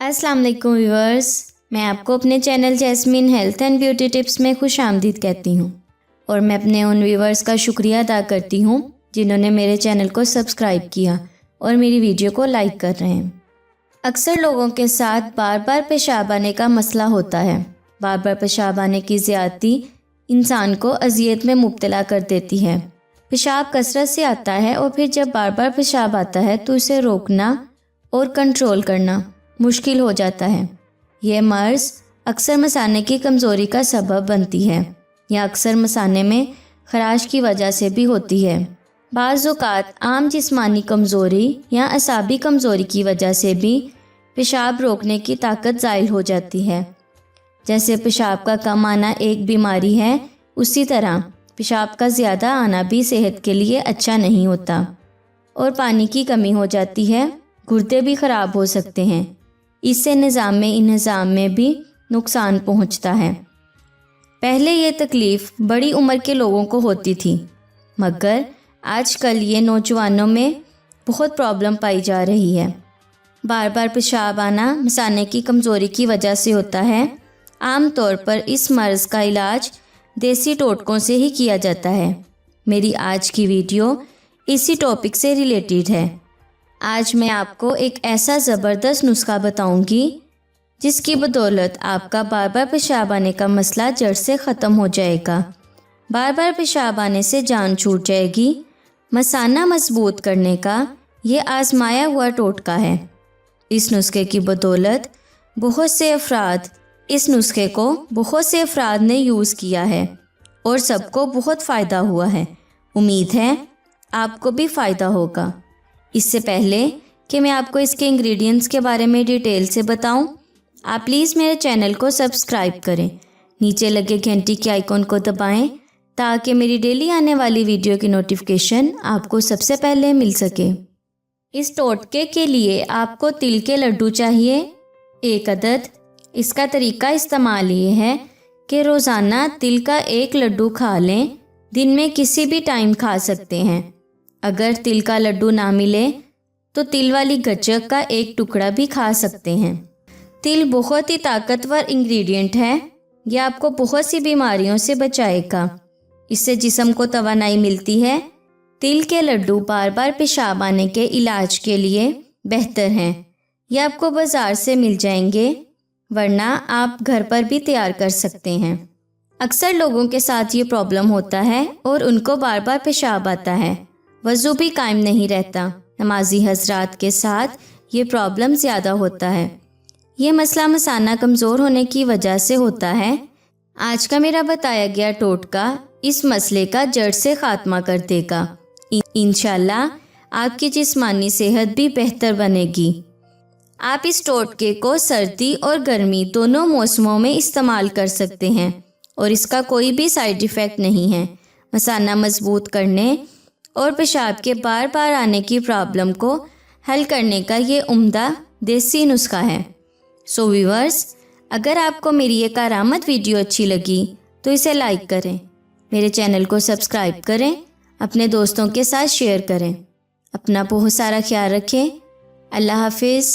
अस्सलाम वालेकुम व्यूअर्स, मैं आपको अपने channel jasmine health and beauty tips में खुश आमदीद कहती हूँ और मैं अपने उन व्यूअर्स का शुक्रिया अदा करती हूँ जिन्होंने मेरे चैनल को सब्सक्राइब किया और मेरी वीडियो को लाइक कर रहे हैं। अक्सर लोगों के साथ बार बार पेशाब आने का मसला होता है। बार बार पेशाब आने की ज़्यादती इंसान को अजियत में मुब्तला कर देती है। पेशाब कसरत से आता है और फिर जब बार बार पेशाब आता है तो इसे रोकना और कंट्रोल करना मुश्किल हो जाता है। यह मर्ज़ अक्सर मसाने की कमज़ोरी का सबब बनती है या अक्सर मसाने में खराश की वजह से भी होती है। बाज़ औक़ात आम जिस्मानी कमज़ोरी या असाबी कमज़ोरी की वजह से भी पेशाब रोकने की ताकत ज़ाइल हो जाती है। जैसे पेशाब का कम आना एक बीमारी है, उसी तरह पेशाब का ज़्यादा आना भी सेहत के लिए अच्छा नहीं होता और पानी की कमी हो जाती है। गुर्दे भी ख़राब हो सकते हैं। इससे निज़ाम इंतज़ाम में भी नुकसान पहुंचता है। पहले ये तकलीफ़ बड़ी उम्र के लोगों को होती थी, मगर आजकल ये नौजवानों में बहुत प्रॉब्लम पाई जा रही है। बार बार पेशाब आना मसाने की कमज़ोरी की वजह से होता है। आम तौर पर इस मर्ज़ का इलाज देसी टोटकों से ही किया जाता है। मेरी आज की वीडियो इसी टॉपिक से रिलेटेड है। आज मैं आपको एक ऐसा ज़बरदस्त नुस्खा बताऊंगी जिसकी बदौलत आपका बार बार पेशाब आने का मसला जड़ से ख़त्म हो जाएगा। बार बार पेशाब आने से जान छूट जाएगी। मसाना मजबूत करने का ये आजमाया हुआ टोटका है। इस नुस्खे की बदौलत बहुत से अफराद ने यूज़ किया है और सबको बहुत फ़ायदा हुआ है। उम्मीद है आपको भी फ़ायदा होगा। इससे पहले कि मैं आपको इसके इंग्रेडिएंट्स के बारे में डिटेल से बताऊं, आप प्लीज़ मेरे चैनल को सब्सक्राइब करें। नीचे लगे घंटी के आइकॉन को दबाएं ताकि मेरी डेली आने वाली वीडियो की नोटिफिकेशन आपको सबसे पहले मिल सके। इस टोटके के लिए आपको तिल के लड्डू चाहिए 1 अदद। इसका तरीका इस्तेमाल ये है कि रोज़ाना तिल का 1 लड्डू खा लें। दिन में किसी भी टाइम खा सकते हैं। अगर तिल का लड्डू ना मिले तो तिल वाली गच्चक का 1 टुकड़ा भी खा सकते हैं। तिल बहुत ही ताकतवर इंग्रेडिएंट है। यह आपको बहुत सी बीमारियों से बचाएगा। इससे जिस्म को तवानाई मिलती है। तिल के लड्डू बार बार पेशाब आने के इलाज के लिए बेहतर हैं। यह आपको बाज़ार से मिल जाएंगे, वरना आप घर पर भी तैयार कर सकते हैं। अक्सर लोगों के साथ ये प्रॉब्लम होता है और उनको बार बार पेशाब आता है। वज़ू भी कायम नहीं रहता। नमाजी हजरात के साथ ये प्रॉब्लम ज़्यादा होता है। ये मसला मसाना कमज़ोर होने की वजह से होता है। आज का मेरा बताया गया टोटका इस मसले का जड़ से ख़ात्मा कर देगा। इंशाल्लाह आपकी जिस्मानी सेहत भी बेहतर बनेगी। आप इस टोटके को सर्दी और गर्मी दोनों मौसमों में इस्तेमाल कर सकते हैं और इसका कोई भी साइड इफ़ेक्ट नहीं है। मसाना मजबूत करने और पेशाब के बार बार आने की प्रॉब्लम को हल करने का ये उम्दा देसी नुस्खा है। सो व्यूअर्स, अगर आपको मेरी ये कारामद वीडियो अच्छी लगी तो इसे लाइक करें, मेरे चैनल को सब्सक्राइब करें, अपने दोस्तों के साथ शेयर करें। अपना बहुत सारा ख्याल रखें। अल्लाह हाफिज़।